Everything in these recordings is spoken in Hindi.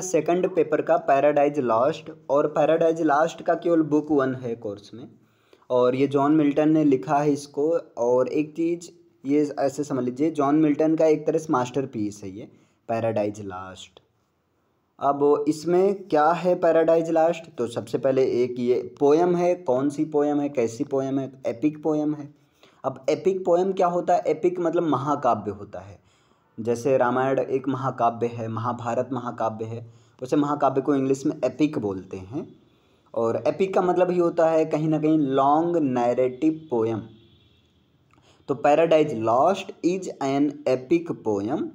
सेकंड पेपर का पैराडाइज लॉस्ट, और पैराडाइज लॉस्ट का केवल बुक 1 है कोर्स में, और ये जॉन मिल्टन ने लिखा है इसको। और एक चीज़ ये ऐसे समझ लीजिए, जॉन मिल्टन का एक तरह से मास्टरपीस है ये पैराडाइज लॉस्ट। अब इसमें क्या है पैराडाइज लॉस्ट, तो सबसे पहले एक ये पोयम है। कौन सी पोयम है, कैसी पोयम है, एपिक पोयम है। अब एपिक पोयम क्या होता है, एपिक मतलब महाकाव्य होता है। जैसे रामायण एक महाकाव्य है, महाभारत महाकाव्य है, उसे महाकाव्य को इंग्लिश में एपिक बोलते हैं। और एपिक का मतलब ही होता है कहीं ना कहीं लॉन्ग नैरेटिव पोयम। तो Paradise Lost is an epic poem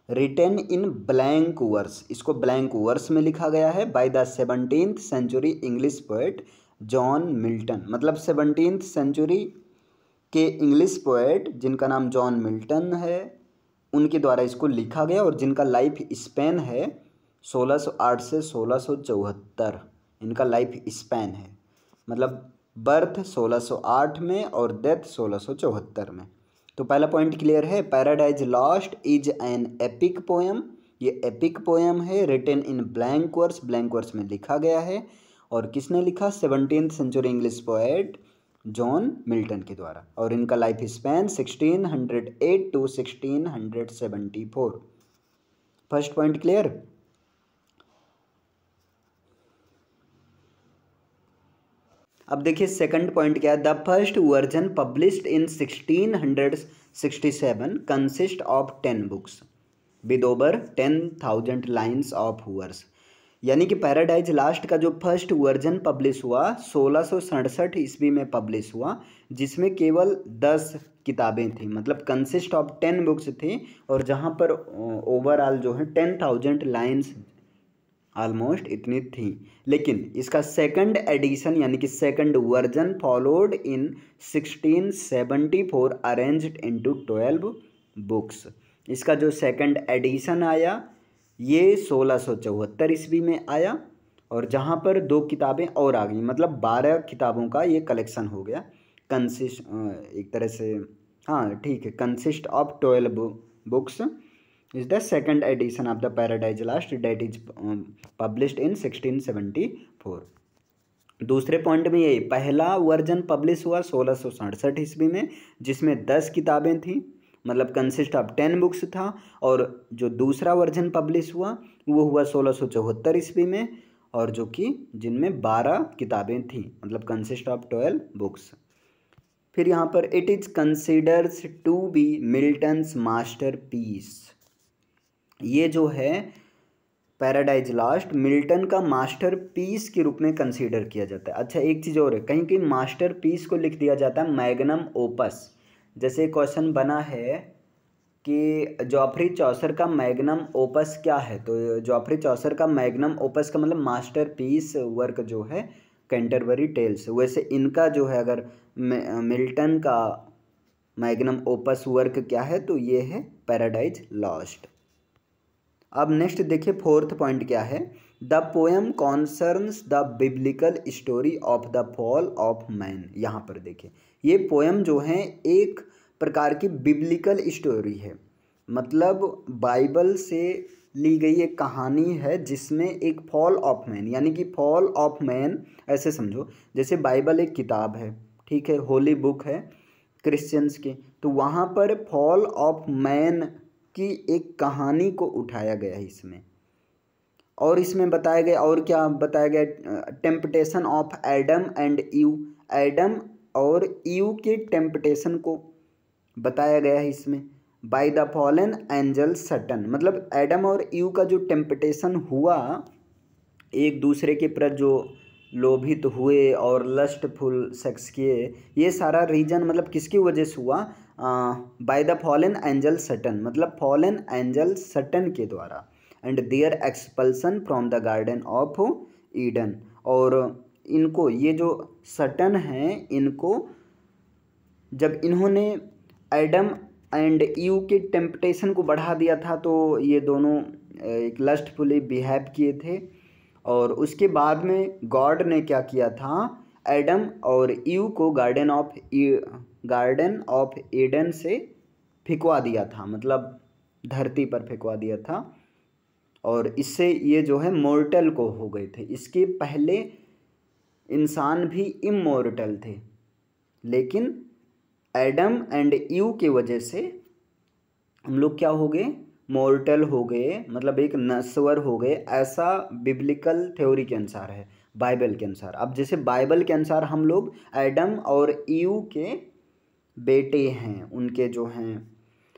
written in blank verse, इसको ब्लैंक वर्स में लिखा गया है by the 17th century English poet John Milton. मतलब 17th सेंचुरी के इंग्लिश पोएट जिनका नाम जॉन मिल्टन है, उनके द्वारा इसको लिखा गया, और जिनका लाइफ स्पैन है 1608 से 1674, इनका लाइफ स्पैन है। मतलब बर्थ 1608 में और डेथ 1674 में। तो पहला पॉइंट क्लियर है, Paradise Lost is an epic poem, ये एपिक पोयम है, written in blank verse, blank verse में लिखा गया है। और किसने लिखा, 17th century English poet John Milton के द्वारा, और इनका life span 1608 to 1674। First point clear. अब देखिए सेकंड पॉइंट क्या है, the first version published in 1667 consist of 10 books with over 10,000 lines of verse. यानी कि पैराडाइज लास्ट का जो फर्स्ट वर्जन पब्लिश हुआ 1667 ईस्वी में पब्लिश हुआ, जिसमें केवल 10 किताबें थी, मतलब कंसिस्ट ऑफ 10 बुक्स थी, और जहाँ पर ओवरऑल जो है 10,000 लाइन्स ऑलमोस्ट इतनी थी। लेकिन इसका सेकंड एडिशन यानी कि second version followed in 1674 arranged into 12 books. इसका जो सेकंड एडिशन आया ये 1674 ईस्वी में आया, और जहाँ पर 2 किताबें और आ गई, मतलब 12 किताबों का ये कलेक्शन हो गया। कंसिस्ट एक तरह से, हाँ ठीक है, consist of 12 books is the second edition of the Paradise Lost that is published in 1674। दूसरे पॉइंट में ये पहला वर्जन पब्लिश हुआ 1667 ईस्वी में, जिसमें 10 किताबें थी, मतलब कंसिस्ट ऑफ 10 बुक्स था। और जो दूसरा वर्जन पब्लिश हुआ वो हुआ 1674 ईस्वी में, और जो कि जिनमें 12 किताबें थी, मतलब कंसिस्ट ऑफ 12 बुक्स। फिर यहाँ पर it is considers to be Milton's masterpiece. ये जो है पैराडाइज लॉस्ट मिल्टन का मास्टरपीस के रूप में कंसीडर किया जाता है। अच्छा एक चीज़ और है, कहीं कहीं मास्टरपीस को लिख दिया जाता है मैग्नम ओपस। जैसे क्वेश्चन बना है कि जॉफरी चौसर का मैग्नम ओपस क्या है, तो जॉफरी चौसर का मैग्नम ओपस का मतलब मास्टरपीस वर्क जो है कैंटरबरी टेल्स। वैसे इनका जो है अगर मिल्टन का मैग्नम ओपस वर्क क्या है, तो ये है पैराडाइज लॉस्ट। अब नेक्स्ट देखिए फोर्थ पॉइंट क्या है, the poem concerns the biblical story of the fall of man. यहाँ पर देखिए ये पोएम जो है एक प्रकार की बिब्लिकल स्टोरी है, मतलब बाइबल से ली गई एक कहानी है जिसमें एक फॉल ऑफ मैन, यानी कि फॉल ऑफ मैन ऐसे समझो जैसे बाइबल एक किताब है, ठीक है, होली बुक है क्रिश्चियंस की, तो वहाँ पर फॉल ऑफ मैन की एक कहानी को उठाया गया है इसमें। और इसमें बताया गया, और क्या बताया गया, temptation of Adam and Eve, Adam और ईव के टेम्पटेशन को बताया गया है इसमें। By the fallen angel Satan, मतलब एडम और ईव का जो टेम्पटेशन हुआ, एक दूसरे के प्रति जो लोभित हुए और लस्टफुल सेक्स किए, ये सारा रीजन मतलब किसकी वजह से हुआ, by the fallen angel Satan, मतलब फॉलन एंजल सटन के द्वारा, and their expulsion from the garden of Eden. और इनको ये जो सटन हैं, इनको जब इन्होंने एडम एंड ईव के टेम्पटेशन को बढ़ा दिया था, तो ये दोनों एक लस्टफुली बिहेव किए थे, और उसके बाद में गॉड ने क्या किया था, एडम और ईव को गार्डन ऑफ ईडन से फेंकवा दिया था, मतलब धरती पर फेंकवा दिया था। और इससे ये जो है मॉर्टल को हो गए थे। इसके पहले इंसान भी इमॉर्टल थे, लेकिन एडम एंड ईव की वजह से हम लोग क्या हो गए, मॉर्टल हो गए, मतलब एक नश्वर हो गए, ऐसा बिब्लिकल थ्योरी के अनुसार है, बाइबल के अनुसार। अब जैसे बाइबल के अनुसार हम लोग एडम और ईव के बेटे हैं, उनके जो हैं,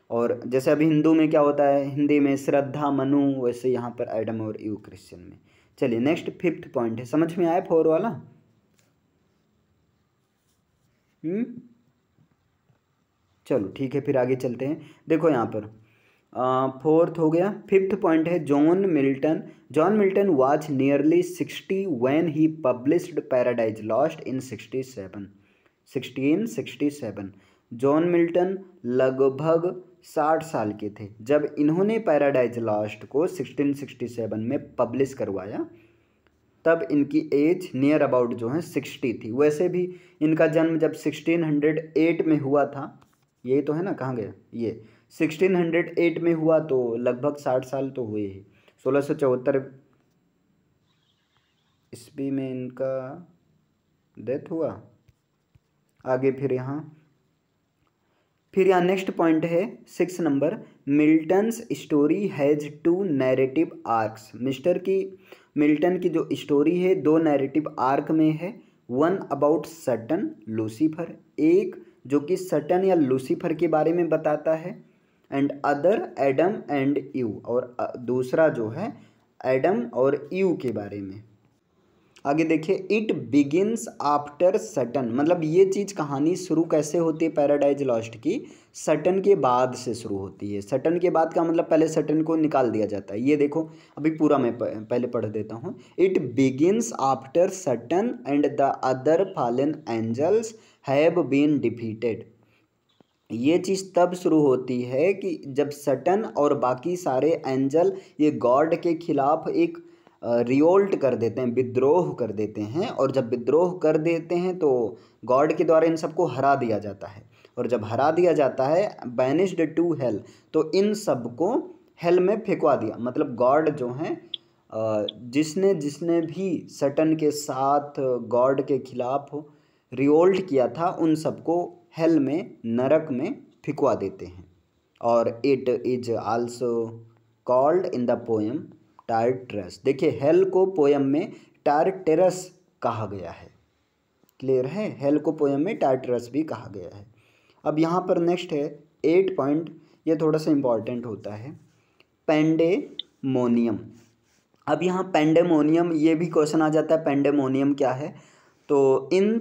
और जैसे अभी हिंदू में क्या होता है, हिंदी में श्रद्धा मनु, वैसे यहाँ पर एडम और ईव क्रिश्चियन में। चलिए नेक्स्ट 5th पॉइंट है, समझ में आया 4 वाला? चलो ठीक है, फिर आगे चलते हैं। देखो यहाँ पर 4th हो गया। 5th पॉइंट है John Milton. John Milton was nearly 60 when he published paradise lost in 1667। John Milton लगभग 60 साल के थे जब इन्होंने पैराडाइज लॉस्ट को 1667 में पब्लिश करवाया। तब इनकी एज नियर अबाउट जो है 60 थी। वैसे भी इनका जन्म जब 1608 में हुआ था, यही तो है ना, कहाँ गया ये, 1608 में हुआ, तो लगभग 60 साल तो हुए ही। 1674 ईस्वी में इनका डेथ हुआ। आगे फिर यहाँ नेक्स्ट पॉइंट है 6 number, Milton's story has 2 narrative arcs. Milton की जो स्टोरी है 2 नैरेटिव आर्क में है। वन अबाउट सटन लूसीफर, एक जो कि सटन या लूसीफर के बारे में बताता है, and other Adam and Eve, और दूसरा जो है एडम और ईव के बारे में। आगे देखिए, इट बिगिंस आफ्टर सटन, मतलब ये चीज़ कहानी शुरू कैसे होती है पैराडाइज लॉस्ट की, सटन के बाद से शुरू होती है। सटन के बाद का मतलब पहले सटन को निकाल दिया जाता है। ये देखो अभी पूरा मैं पहले पढ़ देता हूँ। It begins after Satan and the other fallen angels have been defeated. ये चीज़ तब शुरू होती है कि जब सटन और बाकी सारे एंजल ये गॉड के खिलाफ एक रिवोल्ट कर देते हैं, विद्रोह कर देते हैं, और जब विद्रोह कर देते हैं तो गॉड के द्वारा इन सबको हरा दिया जाता है, और जब हरा दिया जाता है बैनिश्ड टू हेल, तो इन सबको हेल में फेंकवा दिया। मतलब गॉड जो हैं, जिसने जिसने भी सटन के साथ गॉड के खिलाफ रिवोल्ट किया था उन सबको हेल में, नरक में फेंकवा देते हैं। और it is also called in the poem Tartarus. देखिए हेल को पोएम में टारटरस कहा गया है। क्लियर है, हेल को पोएम में टारटरस भी कहा गया है। अब यहाँ पर नेक्स्ट है 8 पॉइंट, ये थोड़ा सा इम्पॉर्टेंट होता है, पेंडेमोनियम। अब यहाँ पेंडेमोनियम, ये भी क्वेश्चन आ जाता है पेंडेमोनियम क्या है। तो in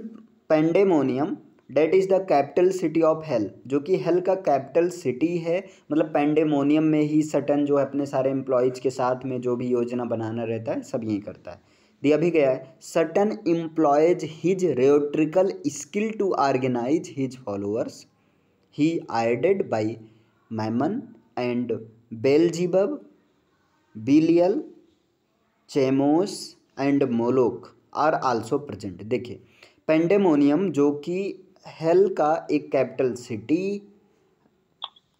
Pandemonium that is the capital city of hell, जो कि हेल का कैपिटल सिटी है। मतलब पेंडेमोनियम में ही सटन जो है अपने सारे एम्प्लॉयज़ के साथ में जो भी योजना बनाना रहता है सब यही करता है। दिया भी गया है, Satan employs his rhetorical skill to organise his followers, he aided by Mammon and Beelzebub, Belial, Chemosh and Moloch are also present. देखिए पेंडेमोनियम जो कि हेल का एक कैपिटल सिटी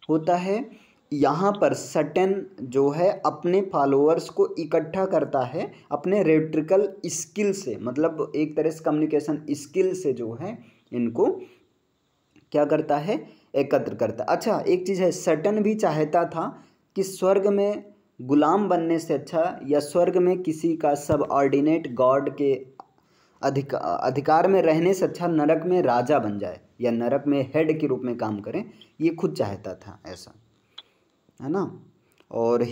होता है, यहाँ पर सटन जो है अपने फॉलोअर्स को इकट्ठा करता है अपने रेट्रिकल स्किल से, मतलब एक तरह से कम्युनिकेशन स्किल से जो है इनको क्या करता है, एकत्र करता है। अच्छा एक चीज़ है, सटन भी चाहता था कि स्वर्ग में गुलाम बनने से अच्छा, या स्वर्ग में किसी का सबऑर्डिनेट गॉड के अधिकार में रहने से अच्छा नरक में राजा बन जाए, या नरक में हेड के रूप में काम करें, ये खुद चाहता था ऐसा, है ना। और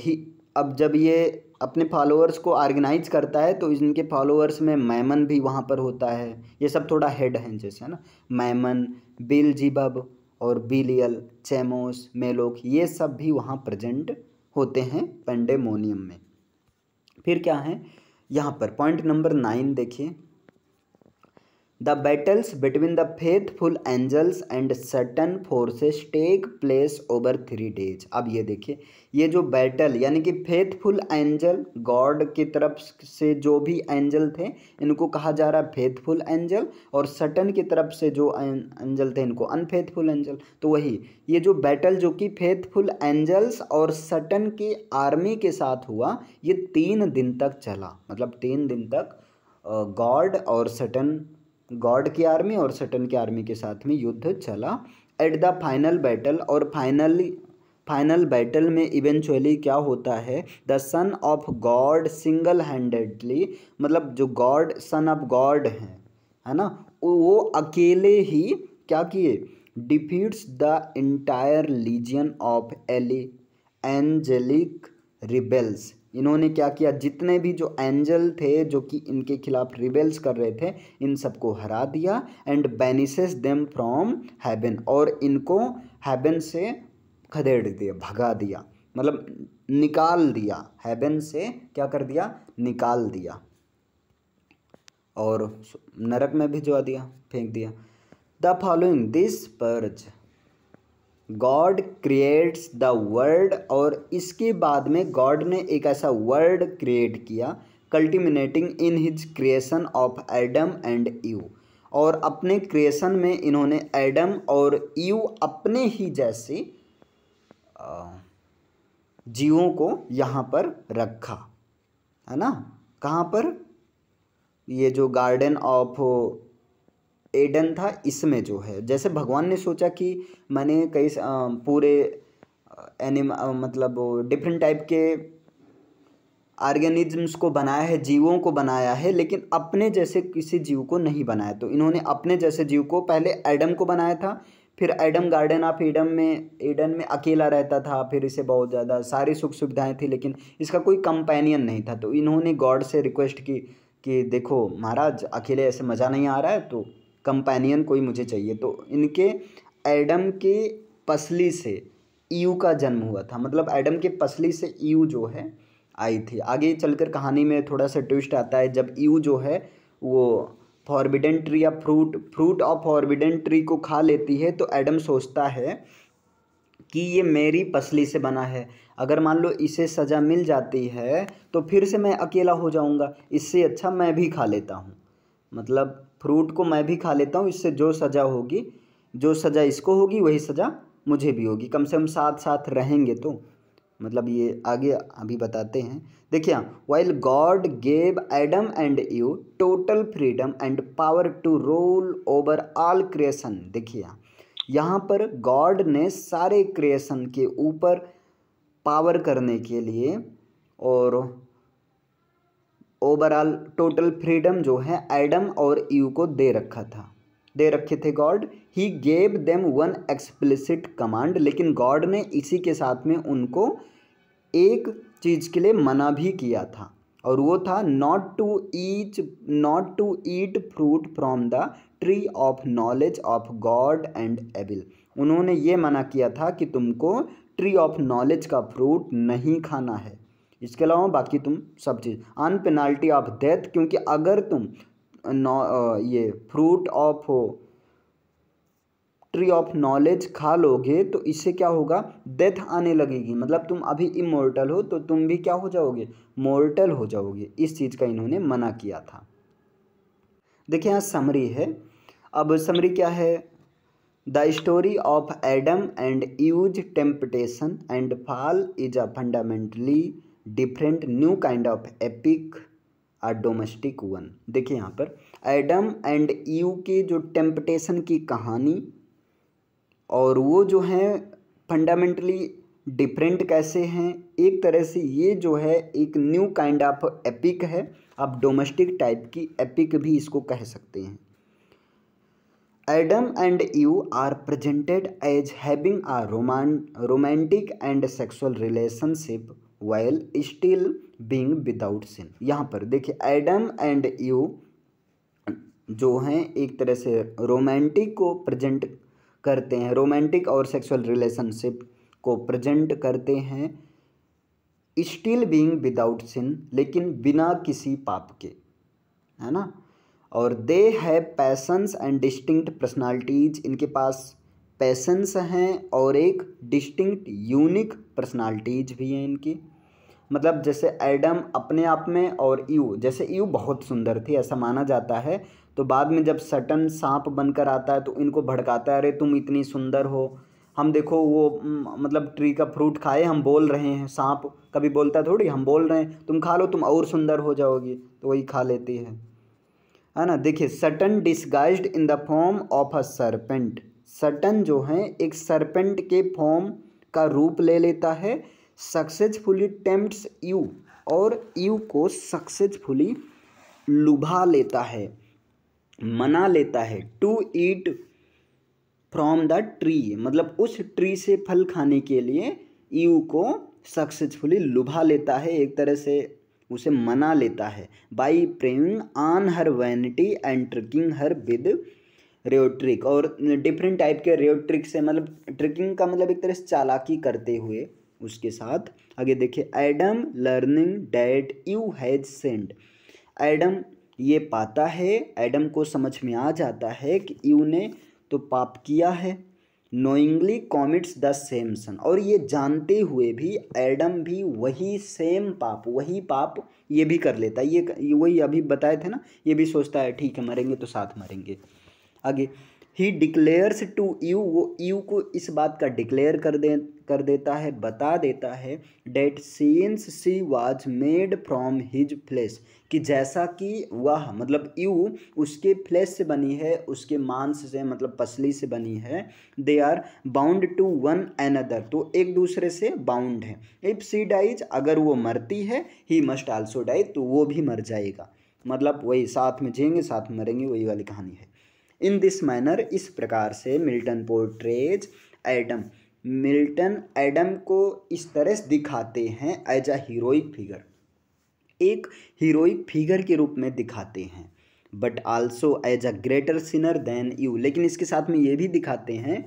अब जब ये अपने फॉलोअर्स को ऑर्गेनाइज करता है तो इनके फॉलोअर्स में मैमन भी वहाँ पर होता है, ये सब थोड़ा हेड हैं जैसे, है ना, मैमन, बेल्जीबब और बिलियल, चेमोस, मेलोक, ये सब भी वहाँ प्रेजेंट होते हैं पेंडेमोनियम में। फिर क्या है यहाँ पर पॉइंट नंबर 9 देखिए, the battles between the faithful angels and Satan forces take place over 3 days। अब ये देखिए, ये जो बैटल यानी कि फेथफुल एंजल, गॉड की तरफ से जो भी एंजल थे इनको कहा जा रहा है फेथफुल एंजल, और सटन की तरफ से जो एंजल थे इनको अनफेथफुल एंजल। तो वही ये जो बैटल जो कि फेथफुल एंजल्स और सटन की आर्मी के साथ हुआ, ये 3 दिन तक चला। मतलब 3 दिन तक गॉड और सटन, गॉड की आर्मी और सटन की आर्मी के साथ में युद्ध चला। एट द फाइनल बैटल, और फाइनल बैटल में इवेंचुअली क्या होता है, the son of God single handedly, मतलब जो गॉड सन ऑफ गॉड है ना, वो अकेले ही क्या किए, defeats the entire legion of angelic rebels. इन्होंने क्या किया, जितने भी जो एंजल थे जो कि इनके खिलाफ रिबेल्स कर रहे थे, इन सबको हरा दिया। एंड बैनिसेस देम फ्रॉम हेवन, और इनको हेवन से खदेड़ दिया, भगा दिया, मतलब निकाल दिया, हेवन से क्या कर दिया, निकाल दिया, और नरक में भिजवा दिया, फेंक दिया। The following this purge God creates the world, और इसके बाद में गॉड ने एक ऐसा वर्ल्ड क्रिएट किया, culminating in his creation of Adam and Eve, और अपने क्रिएशन में इन्होंने एडम और ईव अपने ही जैसे जीवों को यहाँ पर रखा, है ना। कहाँ पर, ये जो गार्डन ऑफ एडन था इसमें जो है, जैसे भगवान ने सोचा कि मैंने कई पूरे मतलब डिफरेंट टाइप के ऑर्गेनिजम्स को बनाया है, जीवों को बनाया है, लेकिन अपने जैसे किसी जीव को नहीं बनाया। तो इन्होंने अपने जैसे जीव को पहले एडम को बनाया था, फिर एडम गार्डन ऑफ एडन में अकेला रहता था, फिर इसे बहुत ज़्यादा सारी सुख सुविधाएं थी, लेकिन इसका कोई कंपेनियन नहीं था। तो इन्होंने गॉड से रिक्वेस्ट की कि देखो महाराज, अकेले ऐसे मज़ा नहीं आ रहा है, तो कंपेनियन कोई मुझे चाहिए। तो इनके एडम के पसली से ईव का जन्म हुआ था, मतलब एडम के पसली से ईव जो है आई थी। आगे चलकर कहानी में थोड़ा सा ट्विस्ट आता है, जब ईव जो है वो फॉरबिडन ट्री या फ्रूट ऑफ फॉरबिडन ट्री को खा लेती है, तो एडम सोचता है कि ये मेरी पसली से बना है, अगर मान लो इसे सज़ा मिल जाती है तो फिर से मैं अकेला हो जाऊंगा, इससे अच्छा मैं भी खा लेता हूँ, मतलब फ्रूट को मैं भी खा लेता हूँ, इससे जो सज़ा होगी, जो सज़ा इसको होगी वही सज़ा मुझे भी होगी, कम से कम साथ साथ रहेंगे। तो मतलब ये आगे अभी बताते हैं। देखिए, while God gave Adam and Eve total freedom and power to rule over all creation. देखिए यहाँ पर गॉड ने सारे क्रिएशन के ऊपर पावर करने के लिए और ओवरऑल टोटल फ्रीडम जो है एडम और ईव को दे रखे थे God. He gave them one explicit command, लेकिन गॉड ने इसी के साथ में उनको एक चीज़ के लिए मना भी किया था, और वो था not to eat fruit from the tree of knowledge of good and evil. उन्होंने ये मना किया था कि तुमको ट्री ऑफ नॉलेज का फ्रूट नहीं खाना है, इसके अलावा बाकी तुम सब चीज़ ऑन पेनाल्टी ऑफ डेथ, क्योंकि अगर तुम ये fruit of tree of knowledge खा लोगे तो इससे क्या होगा, डेथ आने लगेगी, मतलब तुम अभी इमोर्टल हो तो तुम भी क्या हो जाओगे, मोर्टल हो जाओगे। इस चीज़ का इन्होंने मना किया था। देखिए यहाँ समरी है। अब समरी क्या है, the story of Adam and eaves temptation and fall is a fundamentally different new kind of epic a domestic one. देखिए यहाँ पर एडम एंड ईव के जो टेम्पटेशन की कहानी, और वो जो हैं फंडामेंटली डिफरेंट कैसे हैं, एक तरह से ये जो है एक न्यू काइंड ऑफ एपिक है, आप डोमेस्टिक टाइप की एपिक भी इसको कह सकते हैं। Adam and Eve are presented as having a romantic and sexual relationship while still being without sin. यहाँ पर देखिए एडम एंड ईव जो हैं एक तरह से रोमांटिक को प्रेजेंट करते हैं, रोमांटिक और सेक्सुअल रिलेशनशिप को प्रेजेंट करते हैं, स्टिल बीइंग विदाउट सिन, लेकिन बिना किसी पाप के, है ना। और they have patience and distinct personalities, इनके पास पैशंस हैं और एक डिस्टिंक्ट यूनिक पर्सनालिटीज भी हैं इनकी। मतलब जैसे एडम अपने आप में, और ईव, जैसे ईव बहुत सुंदर थी ऐसा माना जाता है, तो बाद में जब सटन सांप बनकर आता है तो इनको भड़काता है, अरे तुम इतनी सुंदर हो, हम देखो वो मतलब ट्री का फ्रूट खाए, हम बोल रहे हैं, सांप कभी बोलता थोड़ी, हम बोल रहे हैं तुम खा लो तुम और सुंदर हो जाओगी, तो वही खा लेती है ना। देखिए Satan disguised in the form of a serpent, Satan जो है एक सरपेंट के फॉर्म का रूप ले लेता है, सक्सेसफुली टेम्प्ट्स यू, और यू को सक्सेसफुली लुभा लेता है, मना लेता है, to eat from the tree, मतलब उस ट्री से फल खाने के लिए ईव को सक्सेसफुली लुभा लेता है, एक तरह से उसे मना लेता है, by preying on her vanity and tricking her with rhetoric, और डिफरेंट टाइप के रेयोट्रिक से, मतलब ट्रिकिंग का मतलब एक तरह से चालाकी करते हुए उसके साथ। आगे देखिए Adam learning that you has send, Adam ये पाता है, एडम को समझ में आ जाता है कि यू ने तो पाप किया है, नोइंगली कॉमिट्स द सेम सन, और ये जानते हुए भी एडम भी वही सेम पाप, वही पाप ये भी कर लेता है, ये वही अभी बताए थे ना, ये भी सोचता है ठीक है मरेंगे तो साथ मरेंगे। आगे ही डिक्लेयर्स टू यू, वो यू को इस बात का डिक्लेयर कर देता है, बता देता है, that since she was made from his flesh, कि जैसा कि वह मतलब यू उसके फ्लेश से बनी है, उसके मांस से मतलब पसली से बनी है, they are bound to one another, तो एक दूसरे से बाउंड है, इफ सी डाइज, अगर वो मरती है, ही मस्ट आल्सो डाई, तो वो भी मर जाएगा, मतलब वही साथ में जिएंगे साथ में मरेंगे, वही वाली कहानी है। इन दिस मैनर, इस प्रकार से Milton portrays Adam, Milton Adam को इस तरह से दिखाते हैं एज अ हीरोइक फिगर, एक हीरोइक फिगर के रूप में दिखाते हैं, but also as a greater sinner than Eve, लेकिन इसके साथ में ये भी दिखाते हैं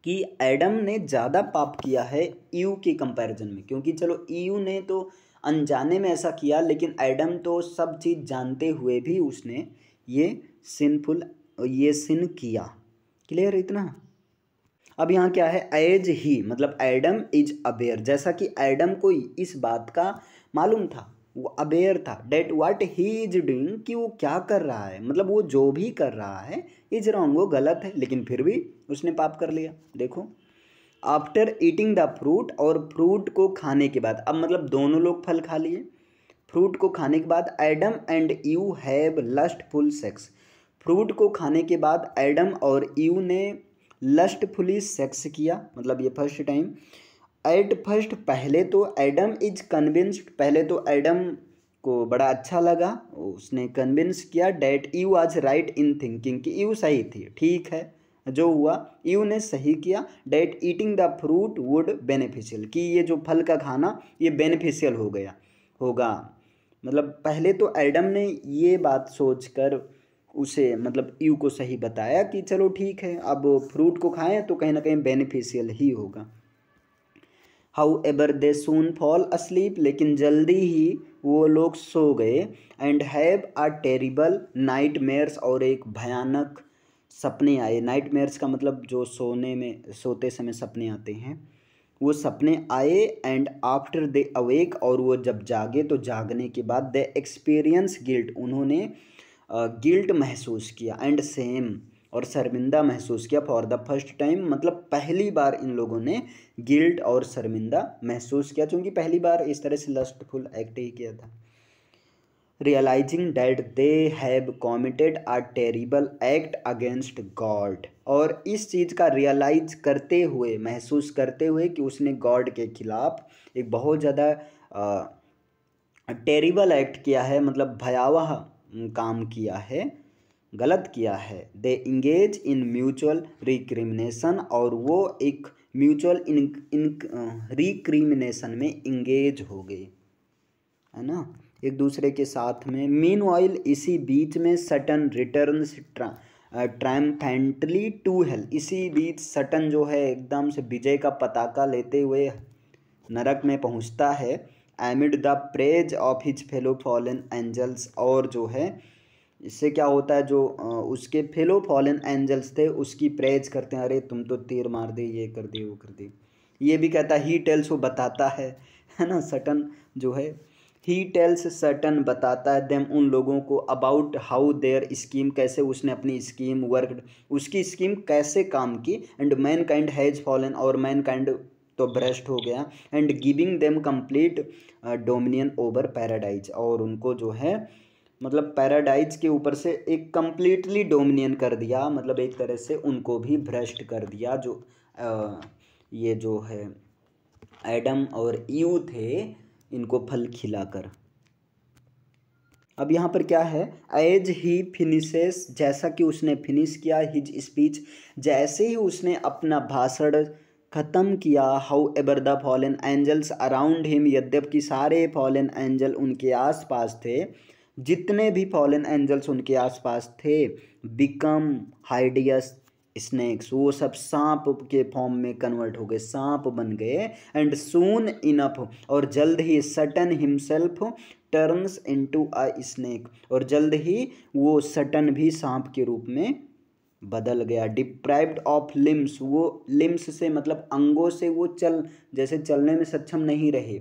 कि एडम ने ज़्यादा पाप किया है यू के कंपैरिजन में, क्योंकि चलो यू ने तो अनजाने में ऐसा किया, लेकिन एडम तो सब चीज़ जानते हुए भी उसने ये सिन किया। क्लियर इतना। अब यहाँ क्या है, एज ही मतलब एडम इज अवेयर, जैसा कि एडम को इस बात का मालूम था, वो अवेयर था, that what he is doing, कि वो क्या कर रहा है, मतलब वो जो भी कर रहा है इज रॉन्ग, वो गलत है, लेकिन फिर भी उसने पाप कर लिया। देखो आफ्टर ईटिंग द फ्रूट, और फ्रूट को खाने के बाद, अब मतलब दोनों लोग फल खा लिए, फ्रूट को खाने के बाद Adam and you have lustful sex, fruit को खाने के बाद एडम और यू ने लस्टफुली सेक्स किया, मतलब ये फर्स्ट टाइम। एट फर्स्ट, पहले तो एडम इज कन्विंस्ड, पहले तो एडम को बड़ा अच्छा लगा, उसने कन्विंस किया, that you was right in thinking, कि यू सही थी, ठीक है जो हुआ यू ने सही किया, that eating the fruit would beneficial, कि ये जो फल का खाना ये बेनिफिशियल होगा, मतलब पहले तो एडम ने ये बात सोचकर उसे मतलब यू को सही बताया कि चलो ठीक है, अब फ्रूट को खाएं तो कहीं ना कहीं बेनिफिशियल ही होगा। However they soon fall asleep, लेकिन जल्दी ही वो लोग सो गए, and have a terrible nightmares, और एक भयानक सपने आए, नाइट मेयर्स का मतलब जो सोते समय सपने आते हैं, वो सपने आए, एंड आफ्टर दे अवेक, और वो जब जागे तो जागने के बाद दे एक्सपीरियंस गिल्ट, उन्होंने गिल्ट महसूस किया, एंड सेम, और शर्मिंदा महसूस किया, फॉर द फर्स्ट टाइम, मतलब पहली बार इन लोगों ने गिल्ट और शर्मिंदा महसूस किया, क्योंकि पहली बार इस तरह से लस्टफुल एक्ट ही किया था। Realising that they have committed a terrible act against God, और इस चीज़ का रियलाइज करते हुए, महसूस करते हुए कि उसने गॉड के खिलाफ एक बहुत ज़्यादा टेरिबल एक्ट किया है, मतलब भयावह काम किया है, गलत किया है। दे इंगेज इन म्यूचुअल रिक्रिमिनेशन, और वो एक म्यूचुअल रिक्रिमिनेशन में इंगेज हो गए, है ना, एक दूसरे के साथ में। मीनवाइल, इसी बीच में सटन रिटर्न्स ट्रायम्फेंटली टू हेल, इसी बीच सटन जो है एकदम से विजय का पताका लेते हुए नरक में पहुंचता है, amid the praise of his fellow fallen angels, और जो है इससे क्या होता है, जो उसके फेलो फॉलन एंजल्स थे उसकी प्रेज करते हैं, अरे तुम तो तीर मार दे, ये कर दे, वो कर दे। ये भी कहता है ही टेल्स, वो बताता है ना, सटन जो है, ही टेल्स सटन बताता है देम उन लोगों को अबाउट हाउ देयर स्कीम, कैसे उसने अपनी स्कीम वर्कड, उसकी स्कीम कैसे काम की, and man kind has fallen, और मैन काइंड तो भ्रष्ट हो गया, and giving them complete dominion over paradise, और उनको जो है मतलब पैराडाइज के ऊपर से एक कंप्लीटली डोमिनियन कर दिया, मतलब एक तरह से उनको भी भ्रष्ट कर दिया, जो ये जो है एडम और ईव थे, इनको फल खिलाकर। अब यहाँ पर क्या है, एज ही फिनिशेस, जैसा कि उसने फिनिश किया, हिज स्पीच, जैसे ही उसने अपना भाषण खत्म किया, however the fallen angels around him, यद्यपि सारे फॉलन एंजल उनके आसपास थे, जितने भी फॉलन एंजल्स उनके आसपास थे, बिकम हाइडियस स्नेक्स, वो सब सांप के फॉर्म में कन्वर्ट हो गए, सांप बन गए, एंड सून इनफ, और जल्द ही Satan himself turns into a snake, और जल्द ही वो सटन भी सांप के रूप में बदल गया। डिप्राइव्ड ऑफ लिम्स, वो लिम्स से मतलब अंगों से वो जैसे चलने में सक्षम नहीं रहे,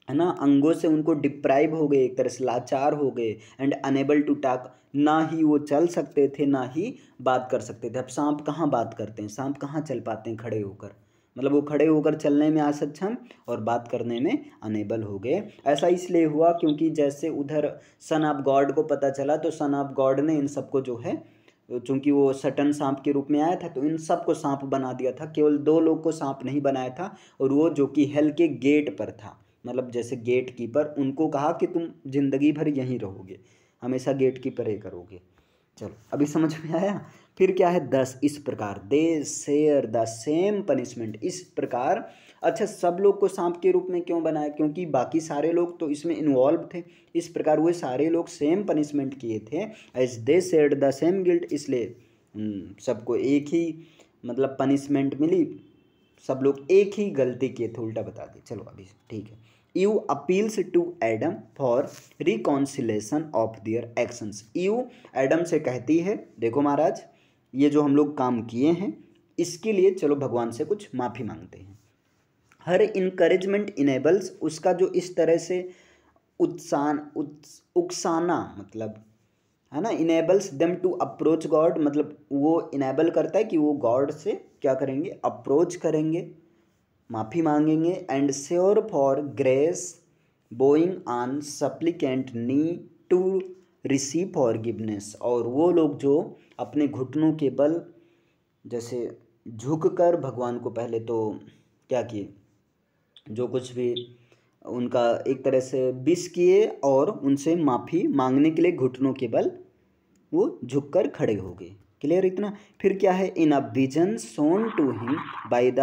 है ना, अंगों से उनको डिप्राइव हो गए, एक तरह से लाचार हो गए, एंड अनेबल टू टॉक, ना ही वो चल सकते थे ना ही बात कर सकते थे। अब सांप कहाँ बात करते हैं, सांप कहाँ चल पाते हैं खड़े होकर, मतलब वो खड़े होकर चलने में असक्षम और बात करने में अनेबल हो गए। ऐसा इसलिए हुआ क्योंकि जैसे उधर सन ऑफ गॉड को पता चला, तो सन ऑफ गॉड ने इन सबको जो है, चूंकि वो सटन सांप के रूप में आया था, तो इन सबको सांप बना दिया था, केवल 2 लोग को सांप नहीं बनाया था, और वो जो कि हेल के गेट पर था, मतलब जैसे गेट कीपर, उनको कहा कि तुम जिंदगी भर यहीं रहोगे, हमेशा गेट कीपर ही करोगे। चलो अभी समझ में आया। फिर क्या है 10, इस प्रकार दे शेयर द सेम पनिशमेंट, इस प्रकार। अच्छा, सब लोग को सांप के रूप में क्यों बनाया, क्योंकि बाकी सारे लोग तो इसमें इन्वॉल्व थे, इस प्रकार वो सारे लोग सेम पनिशमेंट किए थे, as they shared the same guilt, इसलिए सबको एक ही मतलब पनिशमेंट मिली, सब लोग एक ही गलती किए थे, उल्टा बता दिए। चलो अभी ठीक है। Eve appeals to Adam for reconciliation of their actions, Eve Adam से कहती है, देखो महाराज ये जो हम लोग काम किए हैं इसके लिए चलो भगवान से कुछ माफ़ी मांगते हैं। हर इनकरेजमेंट इनेबल्स, उसका जो इस तरह से उकसाना मतलब है ना, enables them to approach God, मतलब वो इनेबल करता है कि वो गॉड से क्या करेंगे, अप्रोच करेंगे, माफ़ी मांगेंगे, and sure for grace bowing on suppliant knee to receive forgiveness, और वो लोग जो अपने घुटनों के बल जैसे झुककर भगवान को पहले तो क्या किए, जो कुछ भी उनका एक तरह से विश किए, और उनसे माफ़ी मांगने के लिए घुटनों के बल वो झुककर खड़े हो गए। क्लियर इतना। फिर क्या है, in a vision shown to him by the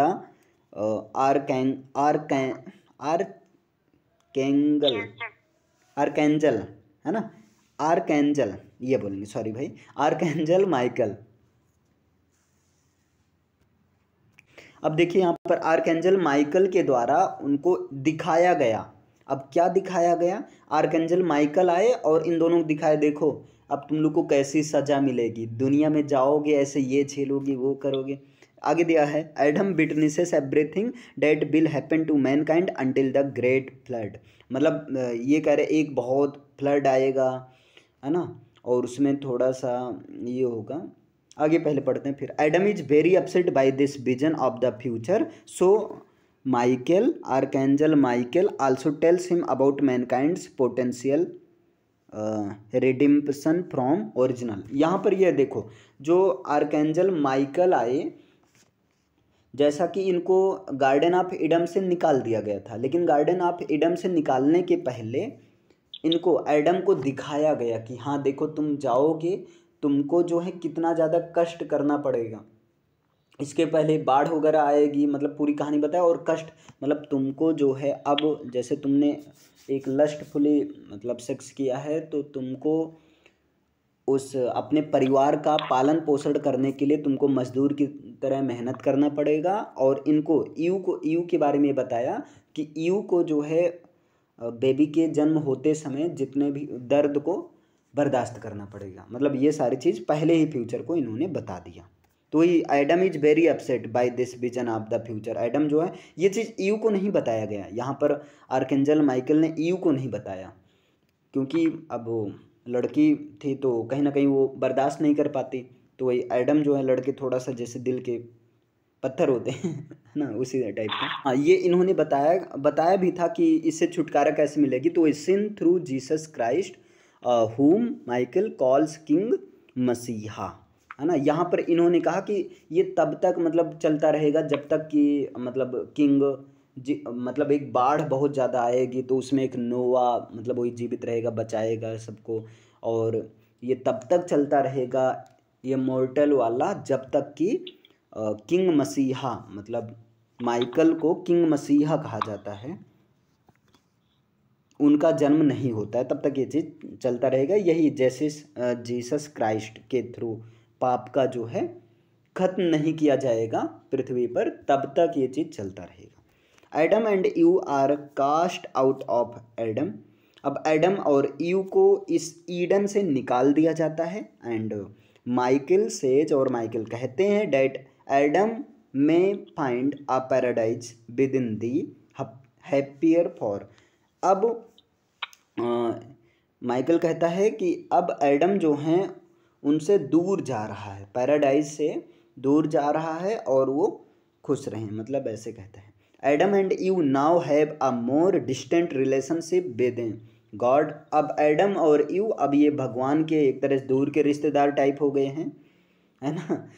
archangel, है ना, आर्कैंजल ये बोलेंगे, सॉरी भाई, आर्कैंजल माइकल। अब देखिए यहाँ पर आर्कैंजल माइकल के द्वारा उनको दिखाया गया। अब क्या दिखाया गया, आर्कैंजल माइकल आए और इन दोनों को दिखाए, देखो अब तुम लोग को कैसी सज़ा मिलेगी, दुनिया में जाओगे ऐसे ये झेलोगे वो करोगे। आगे दिया है, Adam witnesses everything that will happen to mankind until the great flood, मतलब ये कह रहे एक बहुत फ्लड आएगा, है ना, और उसमें थोड़ा सा ये होगा। आगे पहले पढ़ते हैं। फिर Adam is very upset by this vision of the future, so Michael archangel Michael also tells him about mankind's potential redemption from original. यहाँ पर यह देखो, जो आर्कैंजल माइकल आए, जैसा कि इनको गार्डन ऑफ ईडन से निकाल दिया गया था, लेकिन गार्डन ऑफ ईडन से निकालने के पहले इनको एडम को दिखाया गया कि हाँ देखो तुम जाओगे, तुमको जो है कितना ज़्यादा कष्ट करना पड़ेगा, इसके पहले बाढ़ वगैरह आएगी, मतलब पूरी कहानी बताया, और कष्ट मतलब तुमको जो है, अब जैसे तुमने एक लस्टफुली मतलब सेक्स किया है, तो तुमको उस अपने परिवार का पालन पोषण करने के लिए तुमको मजदूर की तरह मेहनत करना पड़ेगा। और इनको ईव के बारे में बताया कि ईव को जो है बेबी के जन्म होते समय जितने भी दर्द को बर्दाश्त करना पड़ेगा। मतलब ये सारी चीज़ पहले ही फ्यूचर को इन्होंने बता दिया। तो he Adam is very upset by this vision of the future. Adam जो है, ये चीज़ ईव को नहीं बताया गया यहाँ पर, आर्कएंजल माइकल ने ईव को नहीं बताया, क्योंकि अब वो लड़की थी तो कहीं ना कहीं वो बर्दाश्त नहीं कर पाती। तो वही एडम जो है, लड़के थोड़ा सा जैसे दिल के पत्थर होते हैं है ना, उसी टाइप का। हाँ, ये इन्होंने बताया भी था कि इससे छुटकारा कैसे मिलेगी। तो सिन थ्रू जीसस क्राइस्ट हुम माइकल कॉल्स किंग मसीहा, है ना। यहाँ पर इन्होंने कहा कि ये तब तक मतलब चलता रहेगा जब तक कि मतलब किंग मतलब एक बाढ़ बहुत ज़्यादा आएगी तो उसमें एक नोवा मतलब वही जीवित रहेगा, बचाएगा सबको, और ये तब तक चलता रहेगा ये मॉर्टल वाला जब तक कि किंग मसीहा, मतलब माइकल को किंग मसीहा कहा जाता है, उनका जन्म नहीं होता है, तब तक ये चीज़ चलता रहेगा। यही जैसे जीसस क्राइस्ट के थ्रू पाप का जो है खत्म नहीं किया जाएगा पृथ्वी पर, तब तक ये चीज़ चलता रहेगा। Adam and Eve are cast out of Adam. अब एडम और ईव को इस ईडन से निकाल दिया जाता है। एंड माइकल सेज, और माइकल कहते हैं, that Adam may find a paradise within thee happier far. अब माइकल कहता है कि अब एडम जो हैं उनसे दूर जा रहा है, पैराडाइज से दूर जा रहा है और वो खुश रहें, मतलब ऐसे कहते हैं। Adam and ewe now have a more distant relationship with God. अब एडम और ईव अब ये भगवान के एक तरह से दूर के रिश्तेदार टाइप हो गए हैं, है ना।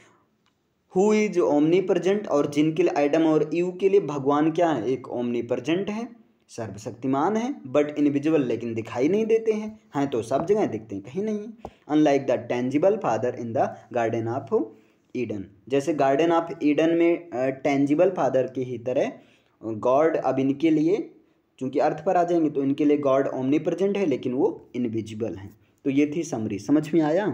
हु इज ओमनी प्रेजेंट, और जिनके लिए एडम और ईव के लिए भगवान क्या है, एक ओमनी प्रेजेंट है, सर्वशक्तिमान है, बट इनविजिबल, लेकिन दिखाई नहीं देते हैं तो सब जगह दिखते हैं, कहीं नहीं। Unlike the tangible father in the garden of Eden, जैसे गार्डन ऑफ ईडन में टेंजिबल फादर की ही तरह गॉड अब इनके लिए, चूंकि अर्थ पर आ जाएंगे तो इनके लिए गॉड ओमनी प्रेजेंट है लेकिन वो इनविजिबल हैं। तो ये थी समरी, समझ में आया।